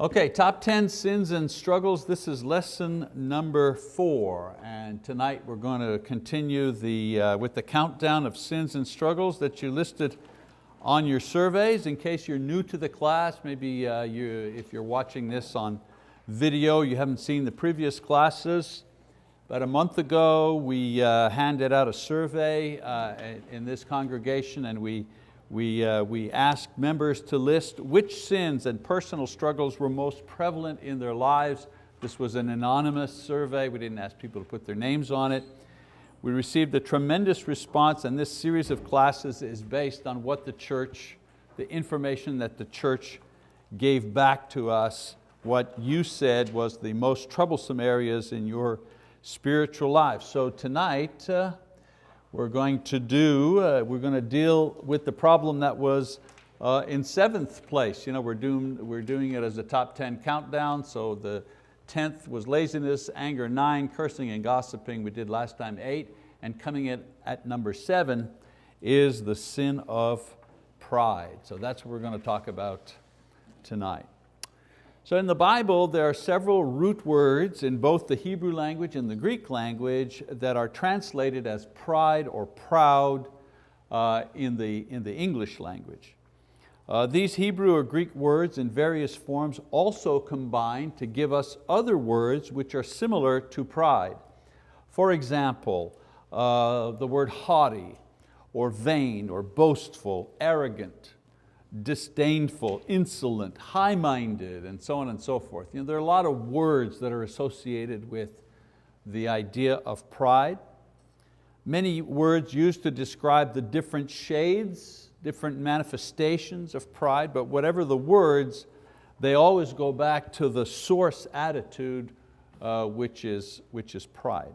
Okay, top 10 sins and struggles. This is lesson number 4. And tonight we're going to continue with the countdown of sins and struggles that you listed on your surveys. In case you're new to the class, maybe if you're watching this on video, you haven't seen the previous classes. About a month ago, we handed out a survey in this congregation, and we asked members to list which sins and personal struggles were most prevalent in their lives. This was an anonymous survey. We didn't ask people to put their names on it. We received a tremendous response, and this series of classes is based on what the information that the church gave back to us, what you said was the most troublesome areas in your spiritual life. So tonight, we're going to deal with the problem that was in 7th place. You know, we're doing it as a top 10 countdown. So the 10th was laziness, anger 9, cursing and gossiping. We did last time 8. And coming in at number 7 is the sin of pride. So that's what we're going to talk about tonight. So in the Bible, there are several root words in both the Hebrew language and the Greek language that are translated as pride or proud in the English language. These Hebrew or Greek words in various forms also combine to give us other words which are similar to pride. For example, the word haughty or vain or boastful, arrogant, disdainful, insolent, high-minded, and so on and so forth. You know, there are a lot of words that are associated with the idea of pride. Many words used to describe the different shades, different manifestations of pride, but whatever the words, they always go back to the source attitude, which is pride.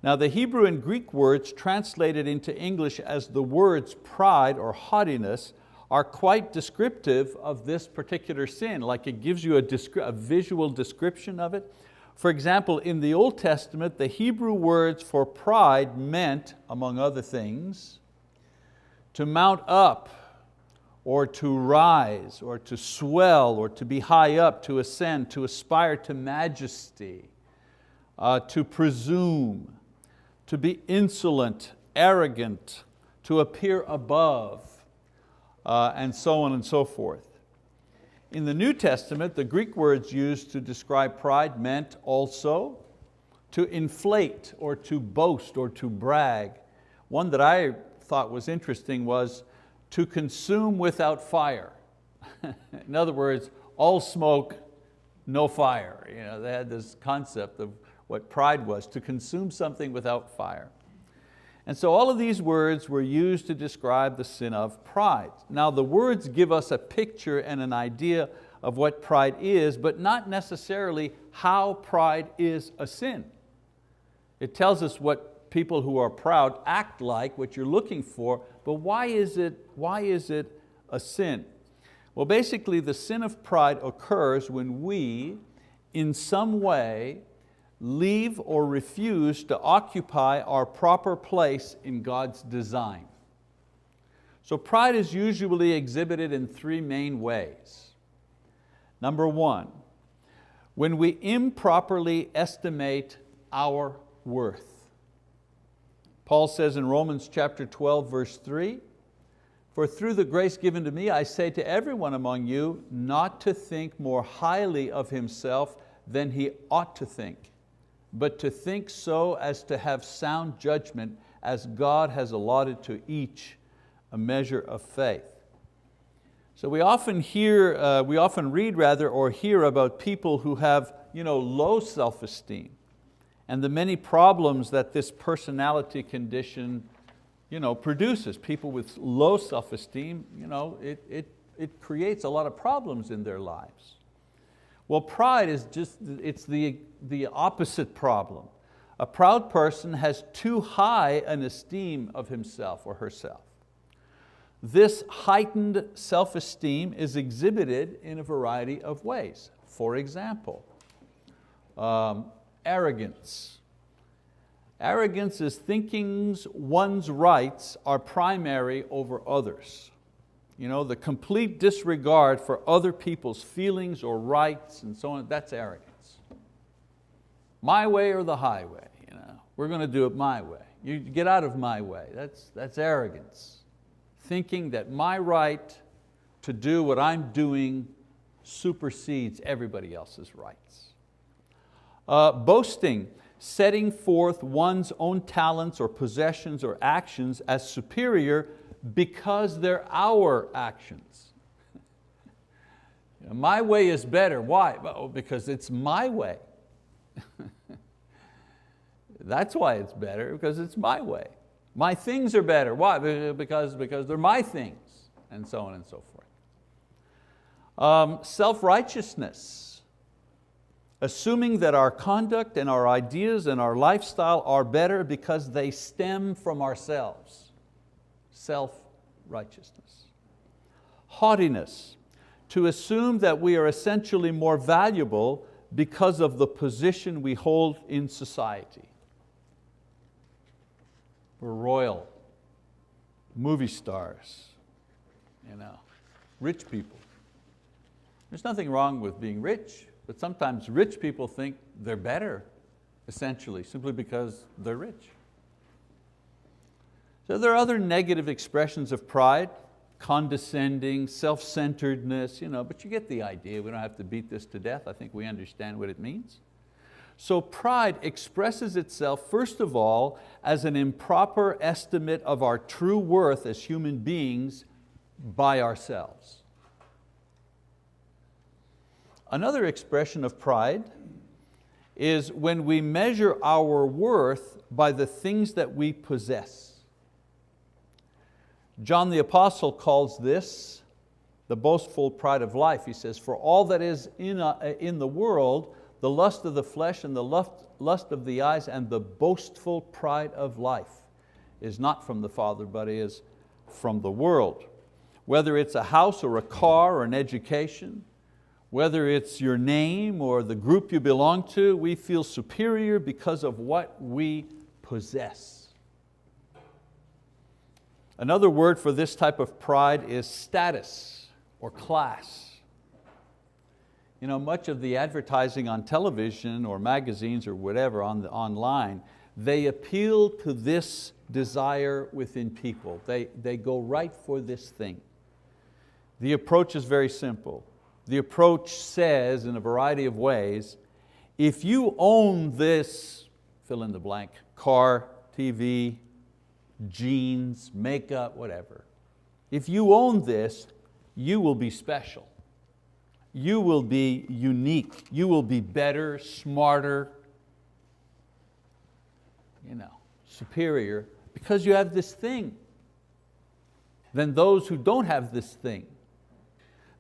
Now the Hebrew and Greek words translated into English as the words pride or haughtiness are quite descriptive of this particular sin. Like it gives you a visual description of it. For example, in the Old Testament, the Hebrew words for pride meant, among other things, to mount up, or to rise, or to swell, or to be high up, to ascend, to aspire to majesty, to presume, to be insolent, arrogant, to appear above, and so on and so forth. In the New Testament, the Greek words used to describe pride meant also to inflate or to boast or to brag. One that I thought was interesting was to consume without fire. In other words, all smoke, no fire. You know, they had this concept of what pride was, to consume something without fire. And so all of these words were used to describe the sin of pride. Now the words give us a picture and an idea of what pride is, but not necessarily how pride is a sin. It tells us what people who are proud act like, what you're looking for, but why is it a sin? Well, basically the sin of pride occurs when we, in some way, leave or refuse to occupy our proper place in God's design. So pride is usually exhibited in 3 main ways. Number 1, when we improperly estimate our worth. Paul says in Romans chapter 12, verse 3, "For through the grace given to me, I say to everyone among you, not to think more highly of himself than he ought to think, but to think so as to have sound judgment, as God has allotted to each a measure of faith." So we often read or hear about people who have low self-esteem and the many problems that this personality condition produces. People with low self-esteem, it creates a lot of problems in their lives. Well, pride is it's the opposite problem. A proud person has too high an esteem of himself or herself. This heightened self-esteem is exhibited in a variety of ways. For example, arrogance. Arrogance is thinking one's rights are primary over others. The complete disregard for other people's feelings or rights and so on, that's arrogance. My way or the highway. We're going to do it my way. You get out of my way. That's arrogance. Thinking that my right to do what I'm doing supersedes everybody else's rights. Boasting, setting forth one's own talents or possessions or actions as superior because they're our actions. My way is better. Why? Well, because it's my way. That's why it's better, because it's my way. My things are better. Why? Because they're my things, and so on and so forth. Self-righteousness, assuming that our conduct and our ideas and our lifestyle are better because they stem from ourselves. Self-righteousness. Haughtiness, to assume that we are essentially more valuable because of the position we hold in society. We're royal, movie stars, rich people. There's nothing wrong with being rich, but sometimes rich people think they're better, essentially, simply because they're rich. So there are other negative expressions of pride, condescending, self-centeredness, but you get the idea. We don't have to beat this to death. I think we understand what it means. So pride expresses itself, first of all, as an improper estimate of our true worth as human beings by ourselves. Another expression of pride is when we measure our worth by the things that we possess. John the Apostle calls this the boastful pride of life. He says, for all that is in the world, the lust of the flesh and the lust of the eyes and the boastful pride of life is not from the Father, but is from the world. Whether it's a house or a car or an education, whether it's your name or the group you belong to, we feel superior because of what we possess. Another word for this type of pride is status or class. Much of the advertising on television or magazines or whatever online, they appeal to this desire within people. They go right for this thing. The approach is very simple. The approach says in a variety of ways, if you own this, fill in the blank, car, TV, jeans, makeup, whatever. If you own this, you will be special. You will be unique. You will be better, smarter, superior, because you have this thing than those who don't have this thing.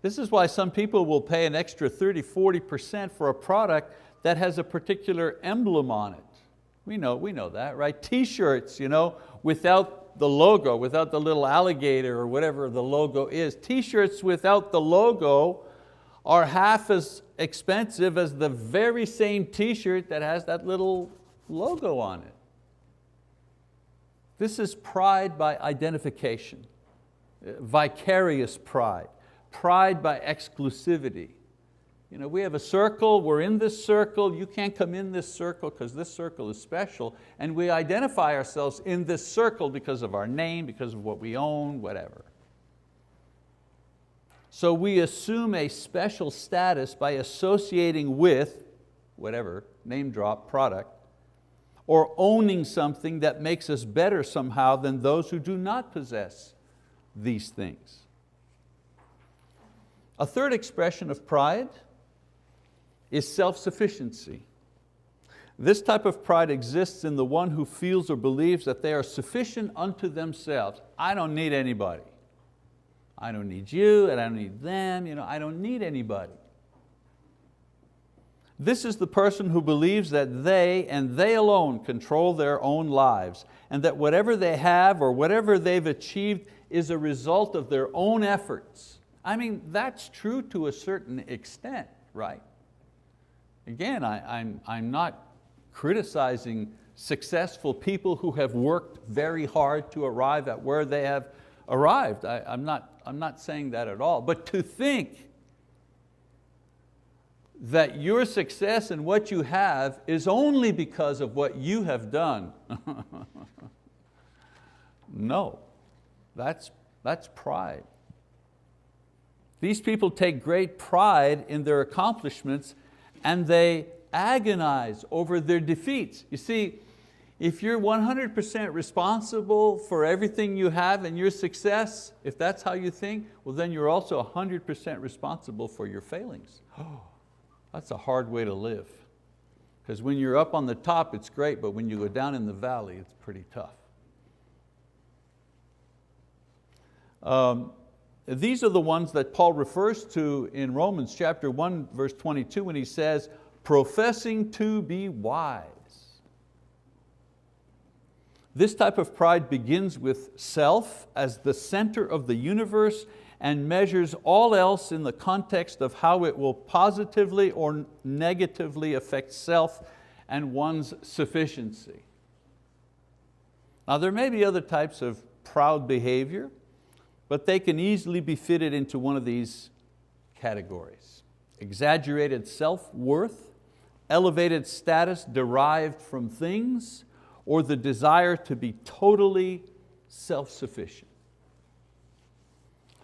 This is why some people will pay an extra 30-40% for a product that has a particular emblem on it. We know that, right? T-shirts, without the logo, without the little alligator or whatever the logo is. T-shirts without the logo are half as expensive as the very same t-shirt that has that little logo on it. This is pride by identification, vicarious pride, pride by exclusivity. We have a circle, we're in this circle, you can't come in this circle because this circle is special, and we identify ourselves in this circle because of our name, because of what we own, whatever. So we assume a special status by associating with, whatever, name drop, product, or owning something that makes us better somehow than those who do not possess these things. A third expression of pride is self-sufficiency. This type of pride exists in the one who feels or believes that they are sufficient unto themselves. I don't need anybody. I don't need you, and I don't need them, I don't need anybody. This is the person who believes that they and they alone control their own lives, and that whatever they have or whatever they've achieved is a result of their own efforts. That's true to a certain extent, right? Again, I'm not criticizing successful people who have worked very hard to arrive at where they have arrived. I'm I'm not saying that at all. But to think that your success and what you have is only because of what you have done. No, that's pride. These people take great pride in their accomplishments and they agonize over their defeats. You see, if you're 100% responsible for everything you have and your success, if that's how you think, well then you're also 100% responsible for your failings. That's a hard way to live. Because when you're up on the top, it's great, but when you go down in the valley, it's pretty tough. These are the ones that Paul refers to in Romans chapter 1, verse 22, when he says, professing to be wise. This type of pride begins with self as the center of the universe and measures all else in the context of how it will positively or negatively affect self and one's sufficiency. Now there may be other types of proud behavior, but they can easily be fitted into one of these categories. Exaggerated self-worth, elevated status derived from things, or the desire to be totally self-sufficient.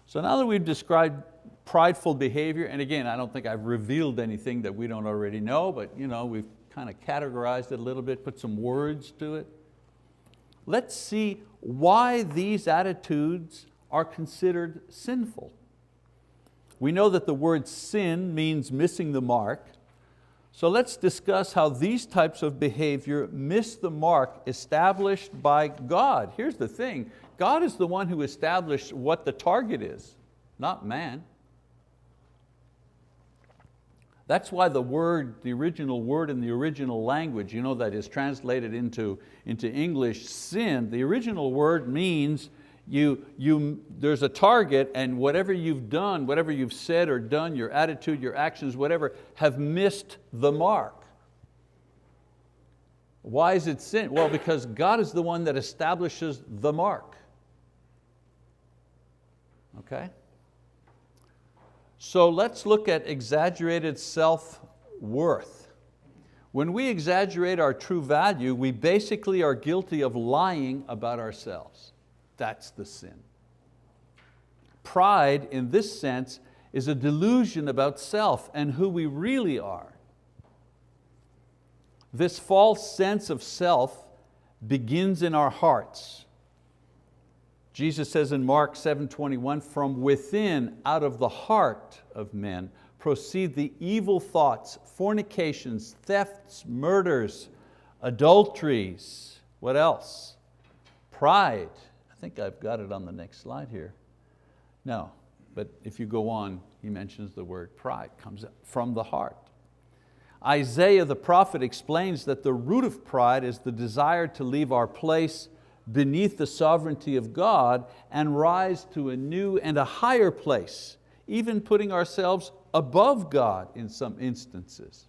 So now that we've described prideful behavior, and again, I don't think I've revealed anything that we don't already know, but we've kind of categorized it a little bit, put some words to it. Let's see why these attitudes are considered sinful. We know that the word sin means missing the mark. So let's discuss how these types of behavior miss the mark established by God. Here's the thing, God is the one who established what the target is, not man. That's why the original word in the original language, that is translated into English, sin, the original word means there's a target, and whatever you've done, whatever you've said or done, your attitude, your actions, whatever, have missed the mark. Why is it sin? Well, because God is the one that establishes the mark. Okay? So let's look at exaggerated self-worth. When we exaggerate our true value, we basically are guilty of lying about ourselves. That's the sin. Pride, in this sense, is a delusion about self and who we really are. This false sense of self begins in our hearts. Jesus says in Mark 7:21, from within, out of the heart of men, proceed the evil thoughts, fornications, thefts, murders, adulteries. What else? Pride. I think I've got it on the next slide here. No, but if you go on, he mentions the word pride, comes from the heart. Isaiah the prophet explains that the root of pride is the desire to leave our place beneath the sovereignty of God and rise to a new and a higher place, even putting ourselves above God in some instances.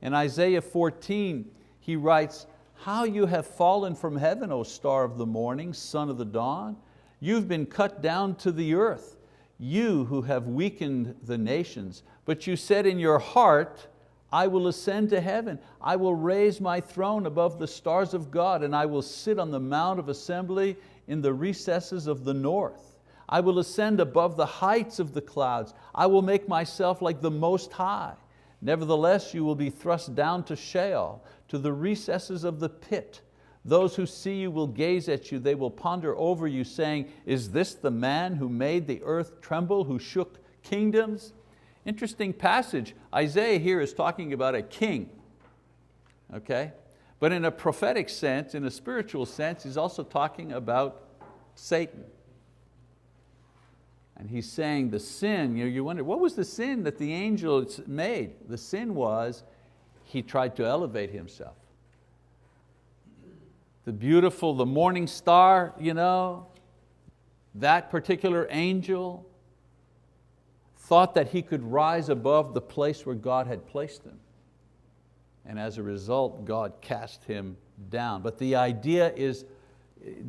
In Isaiah 14, he writes, how you have fallen from heaven, O star of the morning, son of the dawn. You've been cut down to the earth, you who have weakened the nations. But you said in your heart, I will ascend to heaven. I will raise my throne above the stars of God, and I will sit on the mount of assembly in the recesses of the north. I will ascend above the heights of the clouds. I will make myself like the Most High. Nevertheless, you will be thrust down to Sheol, to the recesses of the pit. Those who see you will gaze at you. They will ponder over you, saying, is this the man who made the earth tremble, who shook kingdoms? Interesting passage. Isaiah here is talking about a king. Okay? But in a prophetic sense, in a spiritual sense, he's also talking about Satan. And he's saying the sin, you wonder, what was the sin that the angels made? The sin was he tried to elevate himself. The beautiful, the morning star, that particular angel thought that he could rise above the place where God had placed him. And as a result, God cast him down. But the idea is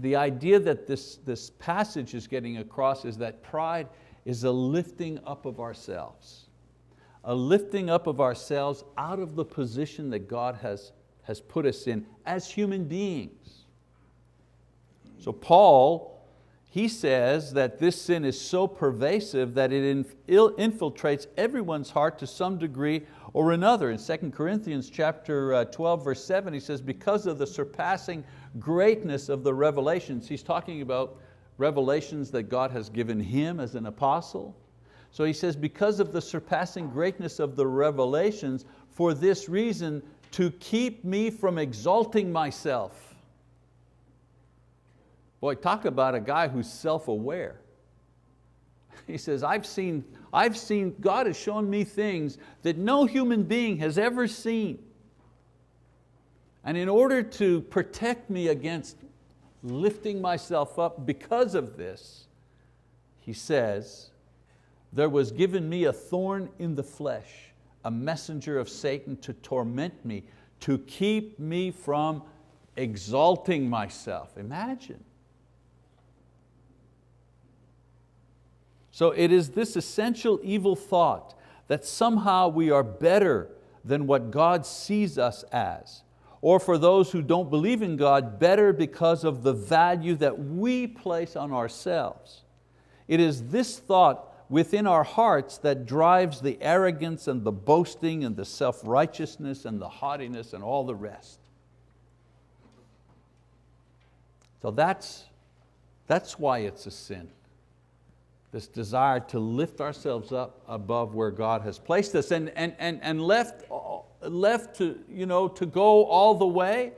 The idea that this passage is getting across is that pride is a lifting up of ourselves. A lifting up of ourselves out of the position that God has put us in as human beings. So Paul, he says that this sin is so pervasive that it infiltrates everyone's heart to some degree or another. In 2 Corinthians chapter 12, verse 7, he says, because of the surpassing greatness of the revelations. He's talking about revelations that God has given him as an apostle. So he says, because of the surpassing greatness of the revelations, for this reason, to keep me from exalting myself. Boy, talk about a guy who's self-aware. He says, I've seen, God has shown me things that no human being has ever seen. And in order to protect me against lifting myself up because of this, he says, there was given me a thorn in the flesh, a messenger of Satan to torment me, to keep me from exalting myself. Imagine. So it is this essential evil thought that somehow we are better than what God sees us as, or for those who don't believe in God, better because of the value that we place on ourselves. It is this thought within our hearts that drives the arrogance and the boasting and the self-righteousness and the haughtiness and all the rest. So that's why it's a sin. This desire to lift ourselves up above where God has placed us and left to go all the way,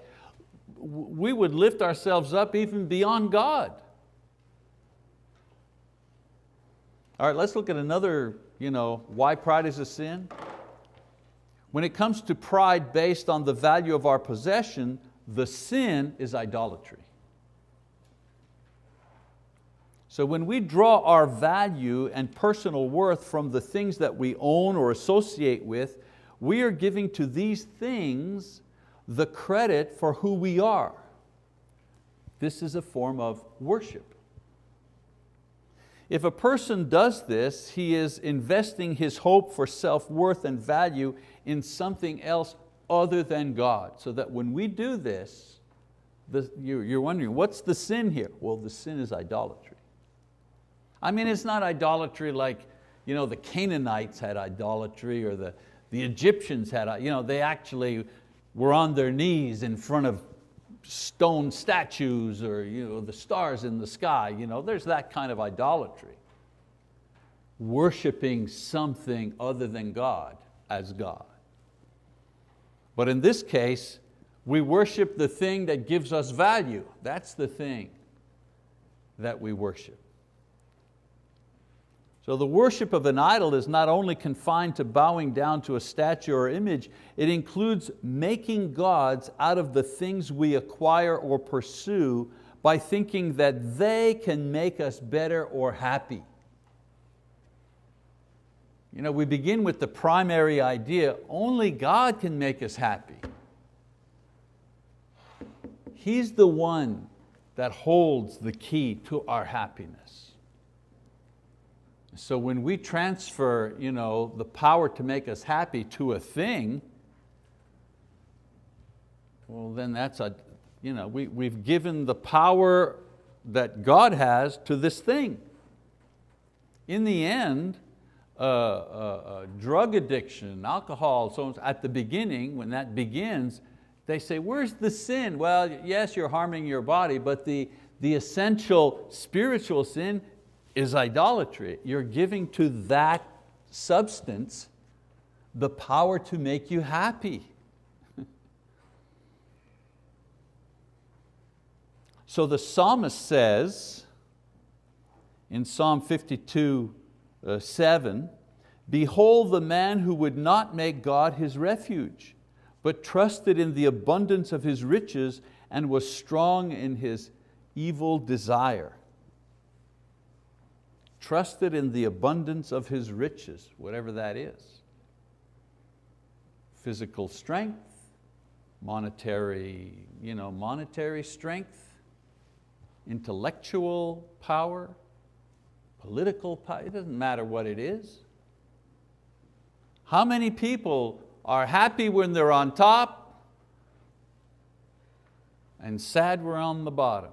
we would lift ourselves up even beyond God. All right, let's look at another, why pride is a sin. When it comes to pride based on the value of our possession, the sin is idolatry. So when we draw our value and personal worth from the things that we own or associate with, we are giving to these things the credit for who we are. This is a form of worship. If a person does this, he is investing his hope for self-worth and value in something else other than God. So that when we do this, you're wondering, what's the sin here? Well, the sin is idolatry. I mean, it's not idolatry like the Canaanites had idolatry or the Egyptians had, they actually were on their knees in front of stone statues or the stars in the sky. There's that kind of idolatry. Worshipping something other than God as God. But in this case, we worship the thing that gives us value. That's the thing that we worship. So the worship of an idol is not only confined to bowing down to a statue or image, it includes making gods out of the things we acquire or pursue by thinking that they can make us better or happy. We begin with the primary idea, only God can make us happy. He's the one that holds the key to our happiness. So when we transfer the power to make us happy to a thing, well then we've given the power that God has to this thing. In the end, drug addiction, alcohol, so on, at the beginning, when that begins, they say, where's the sin? Well, yes, you're harming your body, but the essential spiritual sin is idolatry. You're giving to that substance the power to make you happy. So the psalmist says in Psalm 52:7, behold the man who would not make God his refuge, but trusted in the abundance of his riches and was strong in his evil desire. Trusted in the abundance of his riches, whatever that is. Physical strength, monetary strength, intellectual power, political power, it doesn't matter what it is. How many people are happy when they're on top and sad we're on the bottom?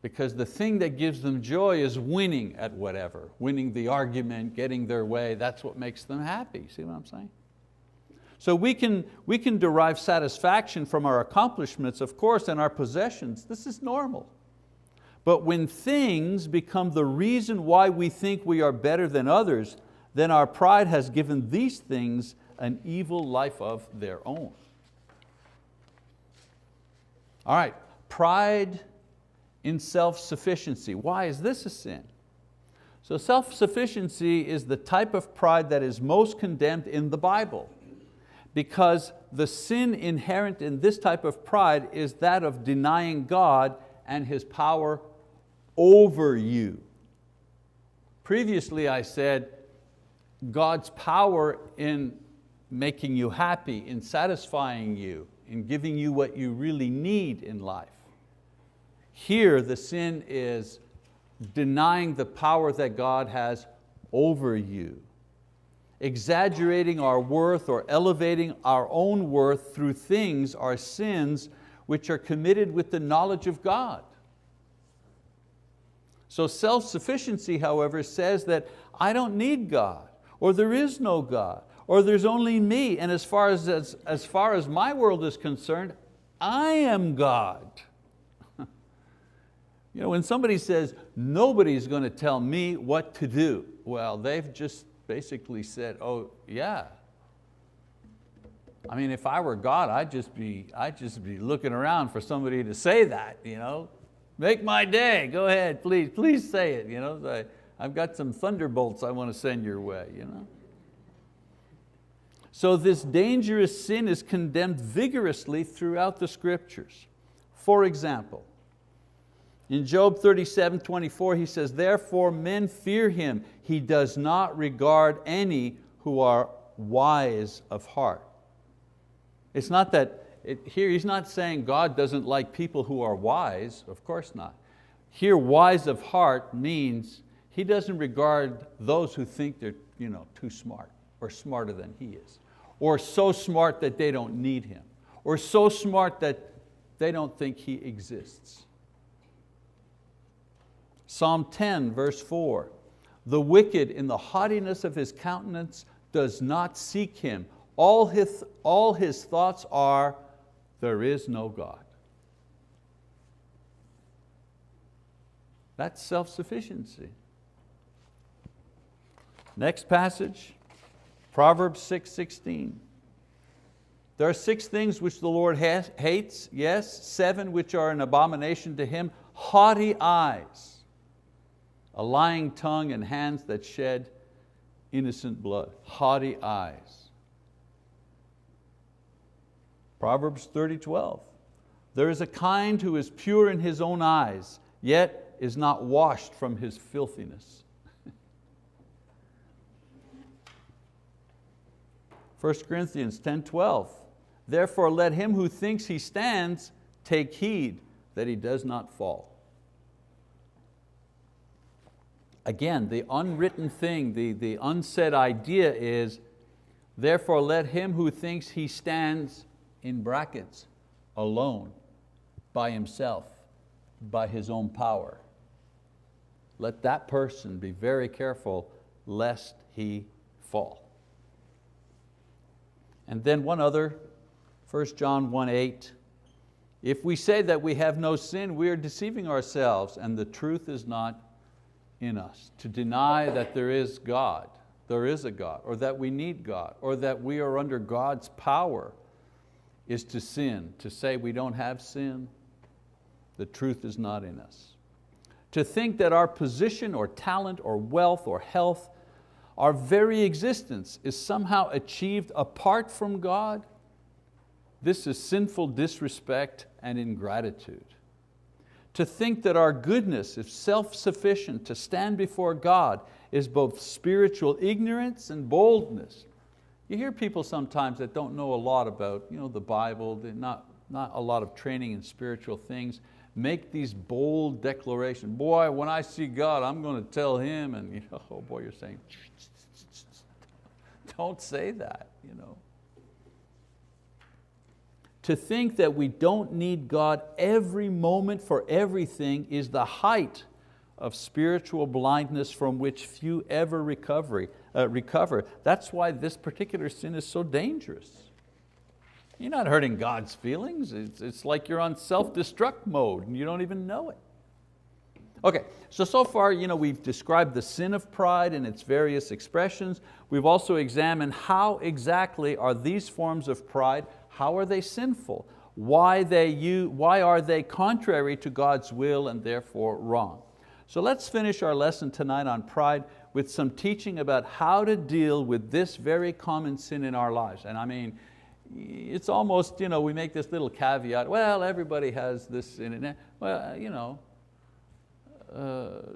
Because the thing that gives them joy is winning at whatever, winning the argument, getting their way. That's what makes them happy. See what I'm saying? So we can derive satisfaction from our accomplishments, of course, and our possessions. This is normal. But when things become the reason why we think we are better than others, then our pride has given these things an evil life of their own. All right, pride in self-sufficiency. Why is this a sin? So self-sufficiency is the type of pride that is most condemned in the Bible, because the sin inherent in this type of pride is that of denying God and His power over you. Previously I said God's power in making you happy, in satisfying you, in giving you what you really need in life. Here the sin is denying the power that God has over you. Exaggerating our worth or elevating our own worth through things are sins which are committed with the knowledge of God. So self-sufficiency, however, says that I don't need God, or there is no God, or there's only me, and as far as my world is concerned, I am God. You know, when somebody says, nobody's going to tell me what to do, well, they've just basically said, oh yeah. I mean, if I were God, I'd just be looking around for somebody to say that, you know. Make my day, go ahead, please say it. You know, I've got some thunderbolts I want to send your way. You know? So this dangerous sin is condemned vigorously throughout the scriptures. For example, in Job 37:24 he says, therefore men fear him, he does not regard any who are wise of heart. It's not that, here he's not saying God doesn't like people who are wise, of course not. Here wise of heart means He doesn't regard those who think they're too smart or smarter than He is, or so smart that they don't need Him, or so smart that they don't think He exists. Psalm 10 verse 4, the wicked in the haughtiness of his countenance does not seek Him. All his thoughts are, there is no God. That's self-sufficiency. Next passage, Proverbs 6:16. There are 6 things which the Lord hates, yes, 7 which are an abomination to Him: haughty eyes, a lying tongue, and hands that shed innocent blood. Haughty eyes. Proverbs 30:12. There is a kind who is pure in his own eyes, yet is not washed from his filthiness. 1 Corinthians 10:12. Therefore let him who thinks he stands take heed that he does not fall. Again, the unwritten thing, the unsaid idea is, therefore let him who thinks he stands, in brackets, alone, by himself, by his own power. Let that person be very careful lest he fall. And then one other, 1 John 1:8. If we say that we have no sin, we are deceiving ourselves and the truth is not in us. To deny that there is God, there is a God, or that we need God, or that we are under God's power, is to sin. To say we don't have sin, the truth is not in us. To think that our position or talent or wealth or health, our very existence is somehow achieved apart from God, this is sinful disrespect and ingratitude. To think that our goodness is self-sufficient to stand before God is both spiritual ignorance and boldness. You hear people sometimes that don't know a lot about the Bible, not a lot of training in spiritual things, make these bold declarations. Boy, when I see God, I'm going to tell Him, and oh boy, you're saying, don't say that. To think that we don't need God every moment for everything is the height of spiritual blindness from which few ever recover. That's why this particular sin is so dangerous. You're not hurting God's feelings. It's like you're on self-destruct mode and you don't even know it. Okay, so far we've described the sin of pride and its various expressions. We've also examined how exactly are these forms of pride, how are they sinful? Why are they contrary to God's will and therefore wrong? So let's finish our lesson tonight on pride with some teaching about how to deal with this very common sin in our lives. And I mean, it's almost, we make this little caveat, well, everybody has this sin. Well,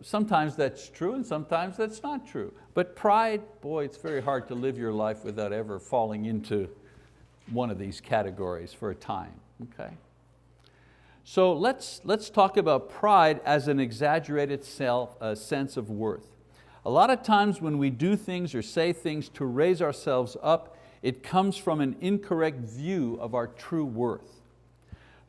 sometimes that's true and sometimes that's not true. But pride, boy, it's very hard to live your life without ever falling into one of these categories for a time, okay? So let's talk about pride as an exaggerated sense of worth. A lot of times when we do things or say things to raise ourselves up, it comes from an incorrect view of our true worth.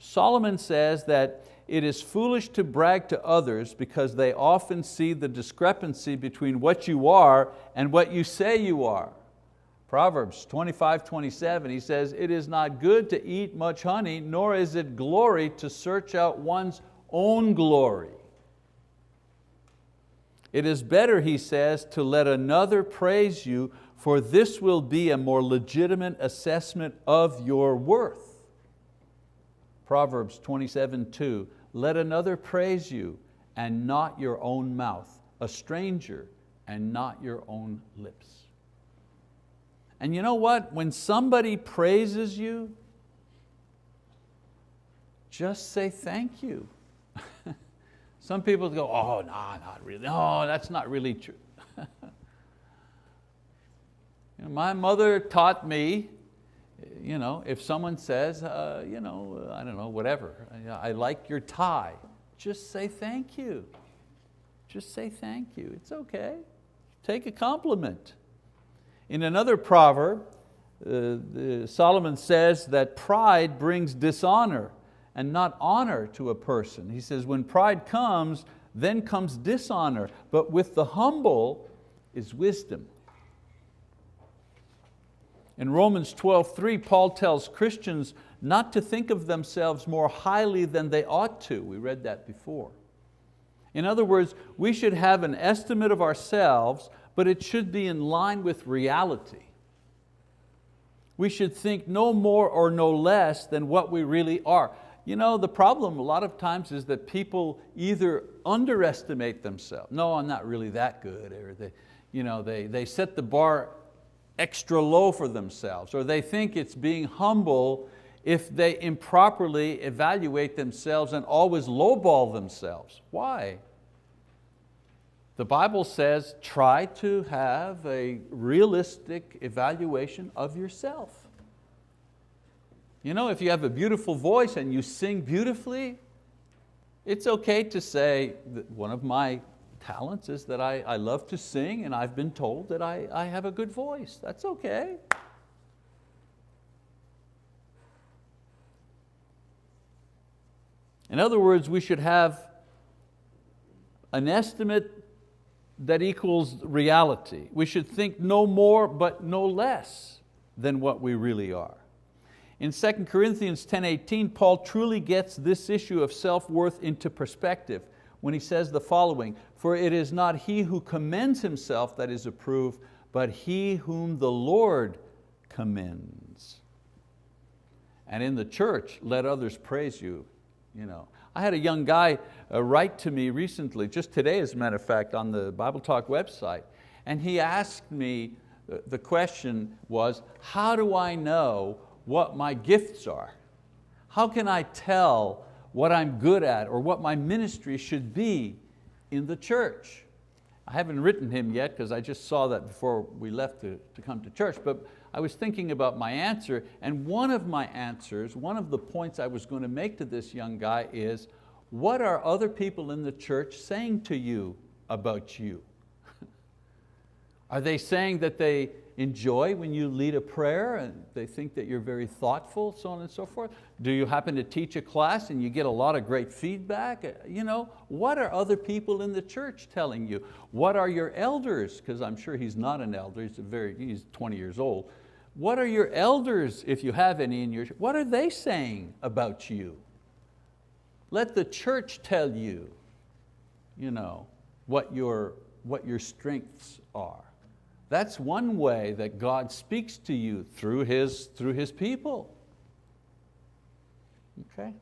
Solomon says that it is foolish to brag to others because they often see the discrepancy between what you are and what you say you are. Proverbs 25:27, he says, it is not good to eat much honey, nor is it glory to search out one's own glory. It is better, he says, to let another praise you, for this will be a more legitimate assessment of your worth. Proverbs 27:2, let another praise you and not your own mouth, a stranger and not your own lips. And you know what? When somebody praises you, just say thank you. Some people go, oh, no, not really. No, that's not really true. My mother taught me, if someone says, I don't know, whatever, I like your tie, just say thank you. Just say thank you. It's okay. Take a compliment. In another proverb, Solomon says that pride brings dishonor and not honor to a person. He says when pride comes, then comes dishonor, but with the humble is wisdom. In Romans 12:3, Paul tells Christians not to think of themselves more highly than they ought to. We read that before. In other words, we should have an estimate of ourselves, but it should be in line with reality. We should think no more or no less than what we really are. The problem a lot of times is that people either underestimate themselves. No, I'm not really that good. Or they set the bar extra low for themselves. Or they think it's being humble if they improperly evaluate themselves and always lowball themselves. Why? The Bible says, try to have a realistic evaluation of yourself. If you have a beautiful voice and you sing beautifully, it's okay to say that one of my talents is that I love to sing and I've been told that I have a good voice. That's okay. In other words, we should have an estimate that equals reality. We should think no more but no less than what we really are. In 2 Corinthians 10:18, Paul truly gets this issue of self-worth into perspective when he says the following, for it is not he who commends himself that is approved, but he whom the Lord commends. And in the church, let others praise you. I had a young guy write to me recently, just today as a matter of fact, on the Bible Talk website, and he asked me, the question was, how do I know what my gifts are? How can I tell what I'm good at or what my ministry should be in the church? I haven't written him yet because I just saw that before we left to come to church, but I was thinking about my answer, and one of my answers, one of the points I was going to make to this young guy is, What are other people in the church saying to you about you? Are they saying that they enjoy when you lead a prayer and they think that you're very thoughtful, so on and so forth? Do you happen to teach a class and you get a lot of great feedback? What are other people in the church telling you? What are your elders? Because I'm sure he's not an elder, he's 20 years old. What are your elders, if you have any in your church, what are they saying about you? Let the church tell you, what your strengths are. That's one way that God speaks to you, through His people. Okay?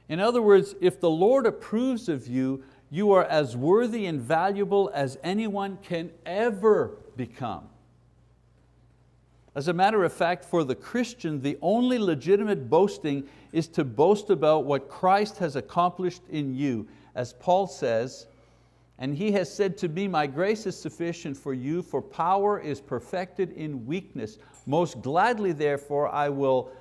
In other words, if the Lord approves of you, you are as worthy and valuable as anyone can ever become. As a matter of fact, for the Christian, the only legitimate boasting is to boast about what Christ has accomplished in you. As Paul says, and He has said to me, my grace is sufficient for you, for power is perfected in weakness. Most gladly, therefore, I will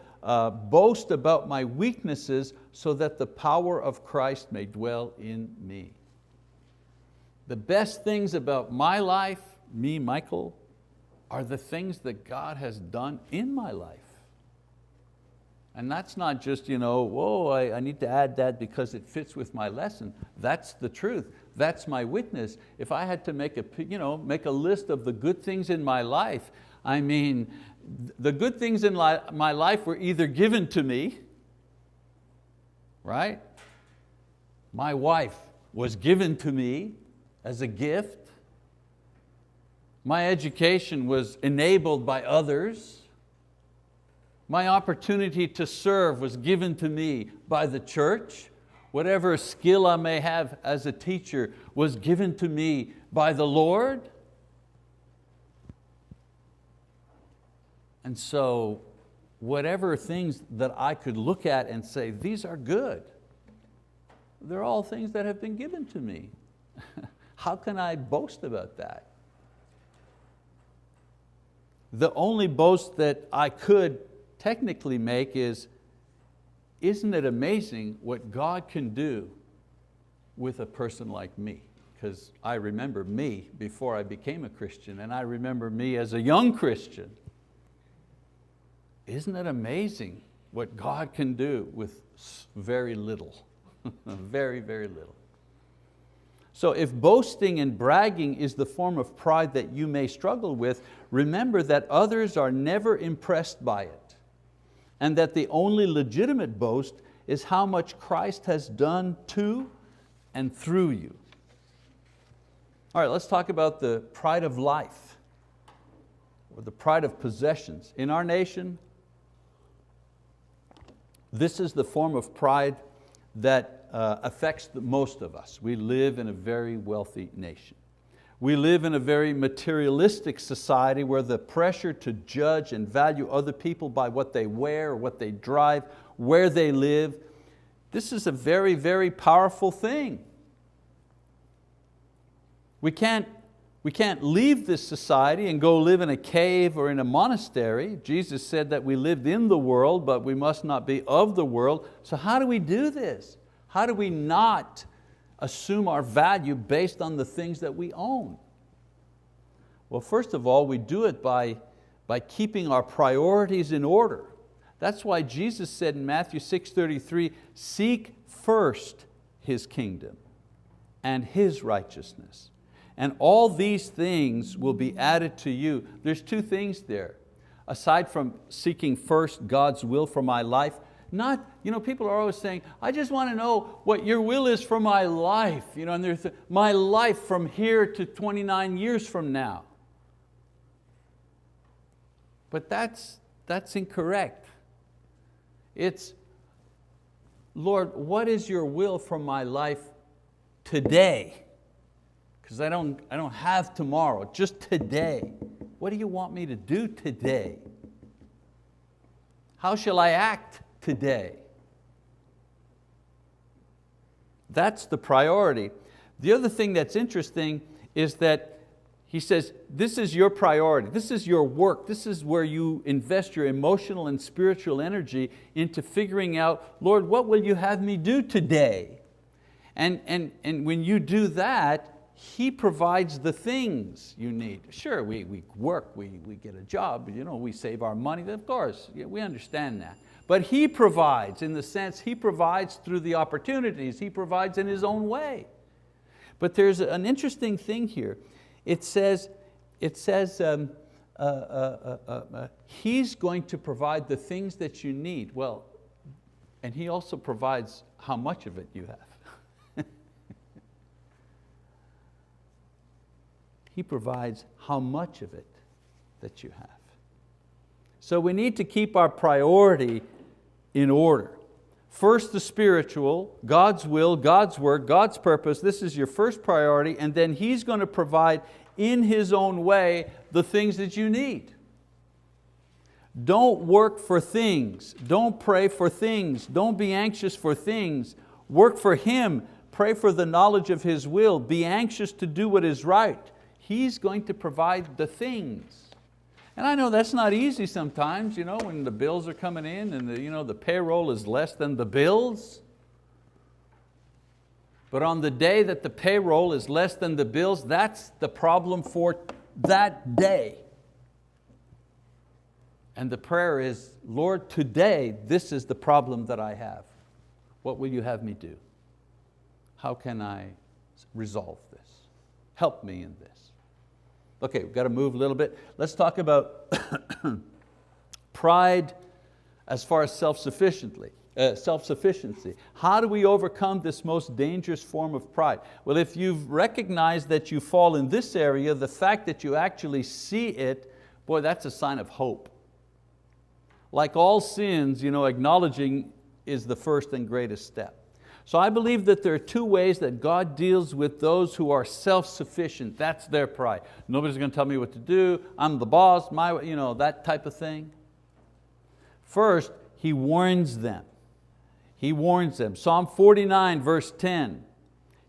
boast about my weaknesses, so that the power of Christ may dwell in me. The best things about my life, me, Michael, are the things that God has done in my life. And that's not just, whoa, I need to add that because it fits with my lesson. That's the truth. That's my witness. If I had to make a list of the good things in my life, the good things in my life were either given to me, right? My wife was given to me as a gift. My education was enabled by others. My opportunity to serve was given to me by the church. Whatever skill I may have as a teacher was given to me by the Lord. And so, whatever things that I could look at and say, these are good, they're all things that have been given to me. How can I boast about that? The only boast that I could technically make is, isn't it amazing what God can do with a person like me? Because I remember me before I became a Christian, and I remember me as a young Christian. Isn't it amazing what God can do with very little? Very, very little. So if boasting and bragging is the form of pride that you may struggle with, remember that others are never impressed by it, and that the only legitimate boast is how much Christ has done to and through you. All right, let's talk about the pride of life, or the pride of possessions. In our nation, this is the form of pride that affects most of us. We live in a very wealthy nation. We live in a very materialistic society where the pressure to judge and value other people by what they wear, or what they drive, where they live, this is a very, very powerful thing. We can't leave this society and go live in a cave or in a monastery. Jesus said that we lived in the world, but we must not be of the world. So how do we do this? How do we not assume our value based on the things that we own? Well, first of all, we do it by keeping our priorities in order. That's why Jesus said in Matthew 6:33, seek first His kingdom and His righteousness, and all these things will be added to you. There's two things there. Aside from seeking first God's will for my life, people are always saying, I just want to know what your will is for my life. And there's my life from here to 29 years from now. But that's incorrect. It's, Lord, what is your will for my life today? Because I don't have tomorrow, just today. What do you want me to do today? How shall I act today? That's the priority. The other thing that's interesting is that He says, this is your priority, this is your work, this is where you invest your emotional and spiritual energy into figuring out, Lord, what will you have me do today? And when you do that, He provides the things you need. Sure, we work, we get a job, we save our money, of course, we understand that. But He provides, in the sense He provides through the opportunities, He provides in His own way. But there's an interesting thing here. It says He's going to provide the things that you need. Well, and He also provides how much of it you have. He provides how much of it that you have. So we need to keep our priority in order. First the spiritual, God's will, God's work, God's purpose. This is your first priority, and then He's going to provide in His own way the things that you need. Don't work for things. Don't pray for things. Don't be anxious for things. Work for Him. Pray for the knowledge of His will. Be anxious to do what is right. He's going to provide the things. And I know that's not easy sometimes, when the bills are coming in and the payroll is less than the bills. But on the day that the payroll is less than the bills, that's the problem for that day. And the prayer is, Lord, today this is the problem that I have. What will you have me do? How can I resolve this? Help me in this. Okay, we've got to move a little bit. Let's talk about pride as far as self-sufficiency. How do we overcome this most dangerous form of pride? Well, if you've recognized that you fall in this area, the fact that you actually see it, boy, that's a sign of hope. Like all sins, acknowledging is the first and greatest step. So I believe that there are two ways that God deals with those who are self-sufficient. That's their pride. Nobody's going to tell me what to do. I'm the boss, that type of thing. First, He warns them. He warns them. Psalm 49 verse 10,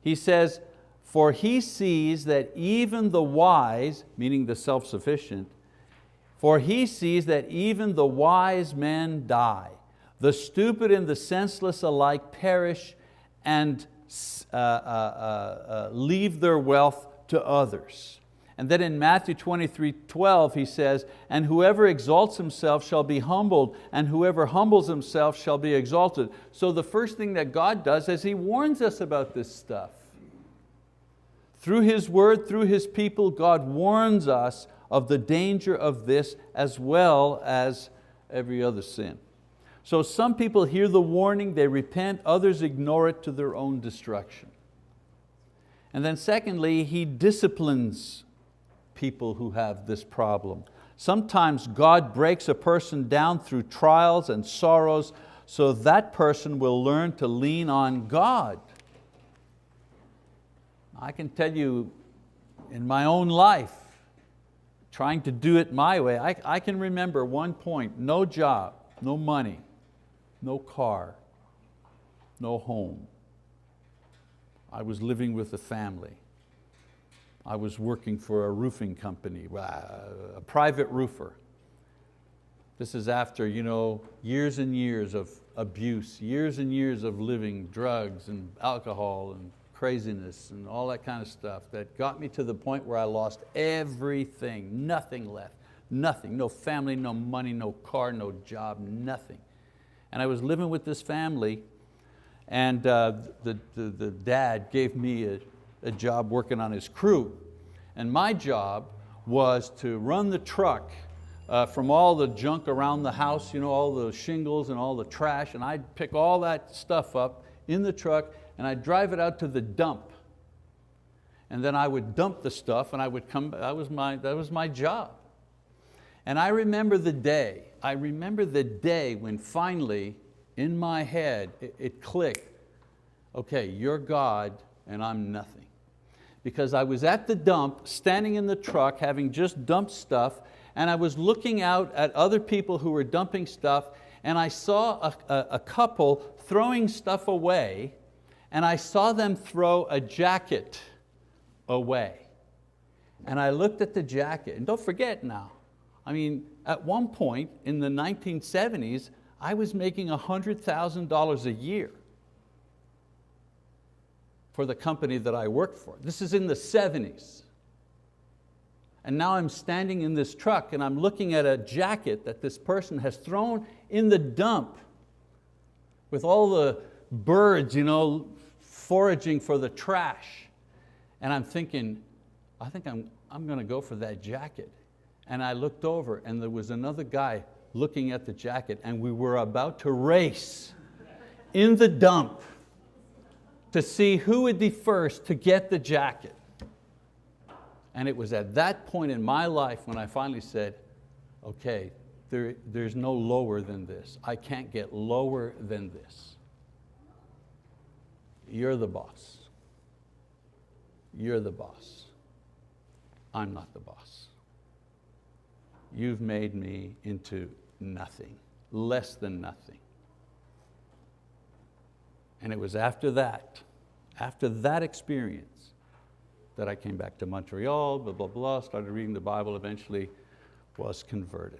He says, for He sees that even the wise, meaning the self-sufficient, for He sees that even the wise men die. The stupid and the senseless alike perish and leave their wealth to others. And then in Matthew 23:12 He says, and whoever exalts himself shall be humbled, and whoever humbles himself shall be exalted. So the first thing that God does is He warns us about this stuff. Through His word, through His people, God warns us of the danger of this as well as every other sin. So some people hear the warning, they repent, others ignore it to their own destruction. And then secondly, He disciplines people who have this problem. Sometimes God breaks a person down through trials and sorrows so that person will learn to lean on God. I can tell you in my own life, trying to do it my way, I can remember one point, no job, no money, no car, no home. I was living with a family. I was working for a roofing company, a private roofer. This is after years and years of abuse, years and years of living drugs and alcohol and craziness and all that kind of stuff that got me to the point where I lost everything, nothing left, nothing, no family, no money, no car, no job, nothing. And I was living with this family, and the dad gave me a job working on his crew. And my job was to run the truck from all the junk around the house, all the shingles and all the trash, and I'd pick all that stuff up in the truck and I'd drive it out to the dump. And then I would dump the stuff and I would come, that was my job. And I remember the day when finally in my head it clicked, okay, you're God and I'm nothing. Because I was at the dump, standing in the truck, having just dumped stuff, and I was looking out at other people who were dumping stuff, and I saw a couple throwing stuff away, and I saw them throw a jacket away. And I looked at the jacket, and don't forget now, I mean, at one point in the 1970s, I was making $100,000 a year for the company that I worked for. This is in the 70s. And now I'm standing in this truck and I'm looking at a jacket that this person has thrown in the dump with all the birds, foraging for the trash. And I'm thinking, I think I'm going to go for that jacket. And I looked over and there was another guy looking at the jacket, and we were about to race in the dump to see who would be first to get the jacket. And it was at that point in my life when I finally said, okay, there's no lower than this. I can't get lower than this. You're the boss. You're the boss. I'm not the boss. You've made me into nothing, less than nothing. And it was after that experience, that I came back to Montreal, blah, blah, blah, started reading the Bible, eventually was converted.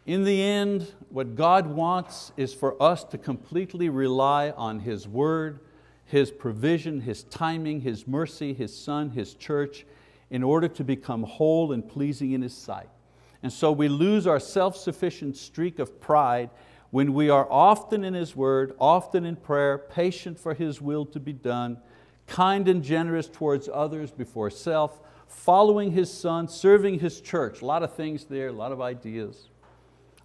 In the end, what God wants is for us to completely rely on His word, His provision, His timing, His mercy, His Son, His church, in order to become whole and pleasing in His sight. And so we lose our self-sufficient streak of pride when we are often in His word, often in prayer, patient for His will to be done, kind and generous towards others before self, following His Son, serving His church. A lot of things there, a lot of ideas.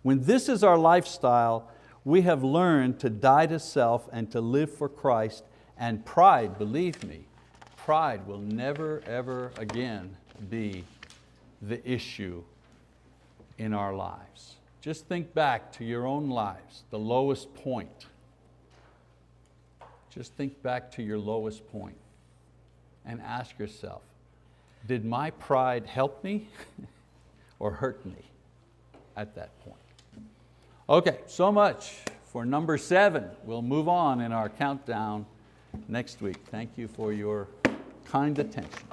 When this is our lifestyle, we have learned to die to self and to live for Christ. And pride, believe me, pride will never ever again be the issue in our lives. Just think back to your own lives, the lowest point. Just think back to your lowest point and ask yourself, did my pride help me or hurt me at that point? Okay, so much for number 7. We'll move on in our countdown next week. Thank you for your kind attention.